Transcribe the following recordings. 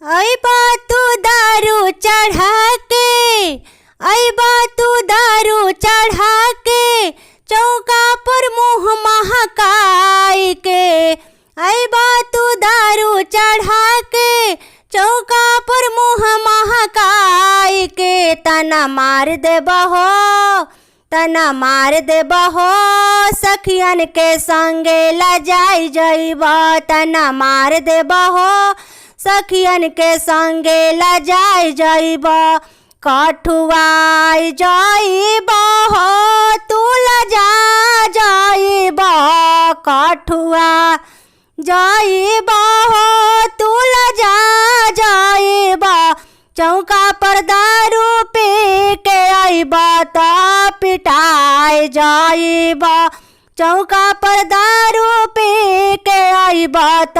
अइबा तू दारू चढ़ा के, अइबा तू दारू चढ़ा के, चौका पर मुँह महकाई के। अइबा तू दारू चढ़ा के, चौका पर मुँह महकाई के। तना मार देबा हो, तना मार देबा हो, सखियन के संगे लजाई जइबा। तना मार देबा हो, सखियन के संगे लजाई जइबा। कठुआई जइबा हो, तू लजा जइबा। कठुआ जइबा हो, तू लजा जइबा। चौका पर दारू पी के अइबा त पिटाई जइबा। चौका पर दारू पी के अइबा त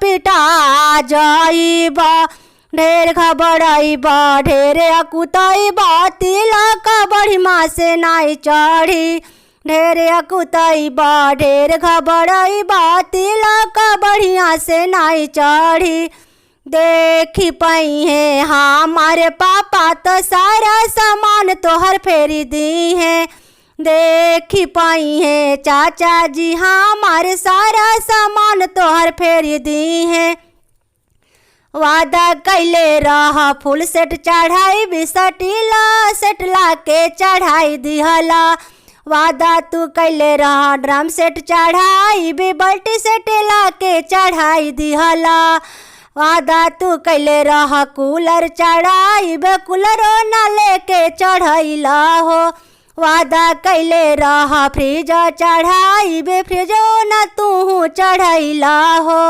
पिटा जइबा। ढेर घबराइबा, ढेर अकुतइबा, तिलक बढ़िमा से नाई चढ़ी। ढेर अकुतइबा, ढेर घबराइबा, तिलक बढ़िया से नाई चढ़ी। देखी पई है हमारे पापा तो सारा सामान तोहर फेरी दी है। देखी पाई है चाचा जी हमारे सारा सामान तोहर फेरी दी है। वादा कैले रह फुल सेट चढ़ाई बिसटिला सेटला के चढ़ाई दिहला। वादा तू कैले रह ड्रम सेट चढ़ाई बे बल्टी सेट ला के चढ़ाई दिहला। वादा तू कैले रह कूलर चढ़ाई बे कूलरो न लेके चढ़ैला हो। वादा कैले रह फ्रिज चढ़ाई बे फ्रिजो न तू चढ़ैला हो।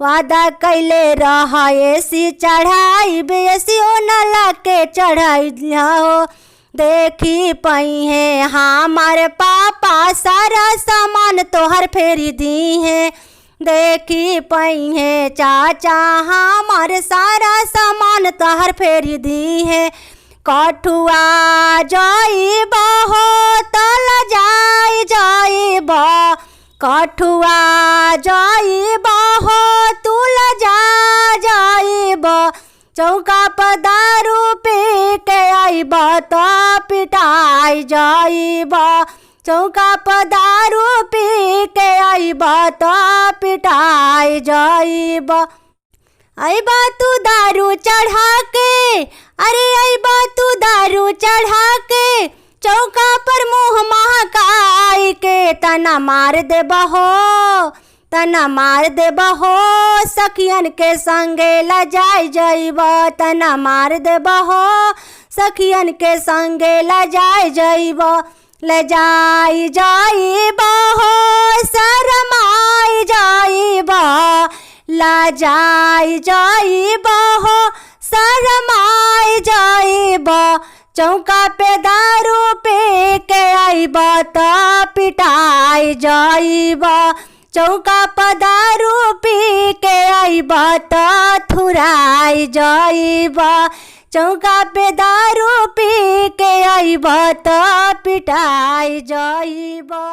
वादा कैले रह एसी चढ़ाई बे एसीओ न लाके चढ़ैला हो। देखी पई है हमारे पापा सारा सामान तोहर फेरी दी है। देखी पई है चाचा हमारे सारा सामान तोहर फेरी दी है। कठुआ जइबा हो तल जाई जइबा। कठुआ जइबा हो तू लजा जइबा। चौका पर दारू पी के अइबा त पिटाई जइबा। चौका पर दारू पी के अइबा त पिटाई जइबा। अइबा तू दारू चढ़ा के, अरे अइबा तू दारू चढ़ा के, चौका पर मुँह महकाई के। तना मार देबा हो, तना मार देबा हो, सखियन के संगे लजाई जइबा। तना मार देबा हो, सखियन के संगे लजाई जइबा। लजाई जइबा हो, शरमाई जइबा। लजाई जइबा हो, शरमाई जइबा। चौका पे दारू पी के अइबा त पिटाई जइबा। चौका पर दारू पी के अइबा त थुराई जइबा। चौका पे दारू पी के अइबा त पिटाई जइबा।